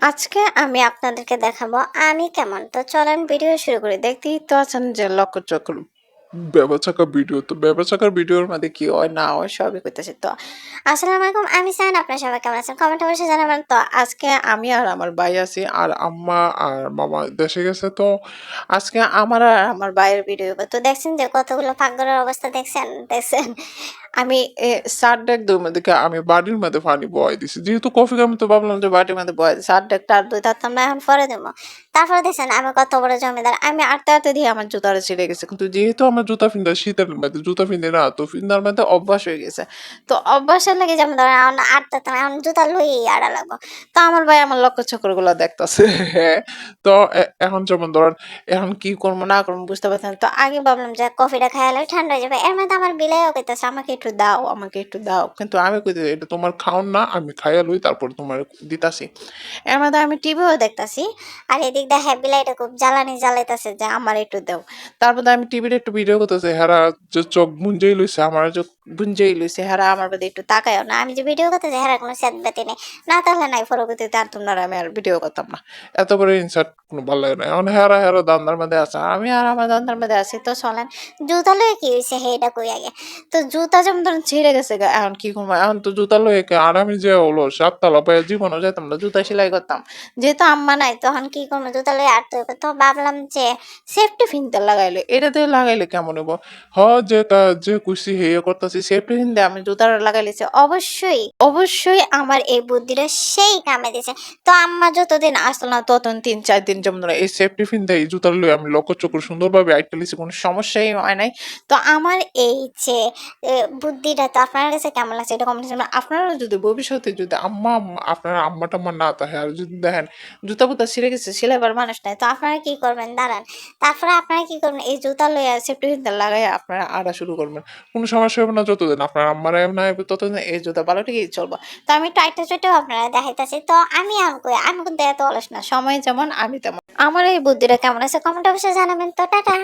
আজকে আমি আপনাদেরকে দেখাবো আমি কেমন। তো চলেন ভিডিও শুরু করি। দেখতেই তো আছেন যে লক্ষ-চক্র ব্যাপক ভিডিও। তো ব্যাপক ভিডিওর মধ্যে কি হয় না হয় সবই কইতেছি। তো আসসালামু আলাইকুম, আমি সায়ন। আপনারা সবাই কেমন আছেন? কমেন্টে অবশ্যই জানাবেন। তো আজকে আমি আর আমার ভাই আছি, আর আম্মা আর মামা দেশে গেছে। তো আজকে আমার আর আমার ভাইয়ের ভিডিও। তো দেখছেন যে কতগুলো পাকঘরের অবস্থা দেখছেন? দেখছেন? আমি সার ডেক দেখে আমি বাড়ির মধ্যে পানি বয় দিছি। যেহেতু কফি খাবো তো ভাবলাম যে বাটির মধ্যে বয় দিই। সার ডেকটা আর দুই থাকতাম না, এখন পরে দেবো। তারপরে দেখছেন আমি কত বড় জমিদার। আমি আটতে আটতে দিয়ে আমার জুতাটা ছিঁড়ে গেছে। কিন্তু যেহেতু আমার জুতা ফিন্দা শীতের মধ্যে জুতা ফিন্দে না, তো ফিন্দার মধ্যে অভ্যাস হয়ে গেছে। তো অভ্যাসের লাগে যেমন ধরেন এখন আটতে এখন জুতা লইয়েই আড়া লাগবো। তো আমার ভাই আমার লক্ষ্য চক্র গুলা দেখতেছে। তো এখন যেমন ধরেন এখন কি করবো না করবো বুঝতে পারছেন। তো আগে ভাবলাম যে কফিটা খাইলে ঠান্ডা হয়ে যাবে। এর মধ্যে আমার বিলাইও কইতেছে আমাকে একটু দাও, আমাকে একটু দাও। কিন্তু আমি কইতেছি এটা তোমার খাওন না, আমি খাইয়া লই তারপর তোমার দিতাছি। এর মধ্যে আমি টিভিও দেখতাছি, আর এদিক দিয়ে হ্যাঁ বিলাইটা খুব জ্বালানি জ্বালাইতেছে যে আমার একটু দাও। তারপর আমি টিভির একটু ভিডিও করতেছি, হেরা যে চোখ বুঞ্জেই লইছে, আমার চোখ বুঞ্জেই লইছে, হেরা আমার বাদে একটু তাকায়ও না। আমি যে ভিডিও করতেছি হেরা কোনো সেদ বেতি নেই, না তাহলে নাই পরবর্তীতে আর তোমরা আমি আর ভিডিও করতাম না। এত বড় ইনসার্ট কোনো ভালো লাগে না। এখন হেরা হেরা দান্দার মধ্যে আছে, আর আমি আর আমার দান্দার মধ্যে আছি। তো চলেন জুতা লয়ে কি হয়েছে সেইটা কই আগে। তো জুতা যেমন ধরেন ছিঁড়ে গেছে গা, এখন কি করবো? এখন তো জুতা লয়ে আর আমি যে হলো সাততলা পায়ে জীবনও যেতাম না, জুতা সেলাই করতাম। যেহেতু আম্মা নাই তখন কি করবো, জুতা লয়ে আটতে হবে। তো ভাবলাম যে সেফটি ফিনতে লাগাইলে, এটা দিয়ে লাগাইলে কেমন হবো? হ, যে যে কুসি হেয়ে করতেছি সেফটি ফিন দিয়ে আমি জুতাটা লাগাইলেছি। অবশ্যই অবশ্যই আমার এই বুদ্ধিটা সেই কামে দিছে। তো আম্মা যতদিন আসলো না ততদিন 3-4 দিন যেমন ধরো এই সেফটি ফিন দিয়ে এই জুতার লয়ে আমি লক্ষ্য চক্র সুন্দরভাবে আইটে লিছি, কোনো সমস্যাই হয় নাই। তো আমার এই যে বুদ্ধিটা তো আপনার কাছে কেমন লাগছে এটা কমেন্ট করবেন। আপনারা যদি ভবিষ্যতে যদি আপনার আম্মা টাম্মা না থাকে আর যদি দেখেন জুতা পুতা ছিঁড়ে গেছে, সেলাইবার মানুষ নাই, তো আপনারা কি করবেন? দাঁড়ান, তারপরে আপনারা কি করবেন? এই জুতা লইয়া সেফটি ফিনটা লাগাই আপনারা আড়া শুরু করবেন। কোনো সমস্যা হবে না। যতদিন আপনার আম্মার না হবে ততদিন এই জুতা ভালো ঠিকই চলবে। তো আমি টাইটা চইটাও আপনারা দেখাইতেছি। তো আমি আমি কিন্তু এত অলস না, সময় যেমন আমি তেমন। আমার এই বুদ্ধিটা কেমন আছে কমেন্ট অবশ্যই জানাবেন। তো টাটা।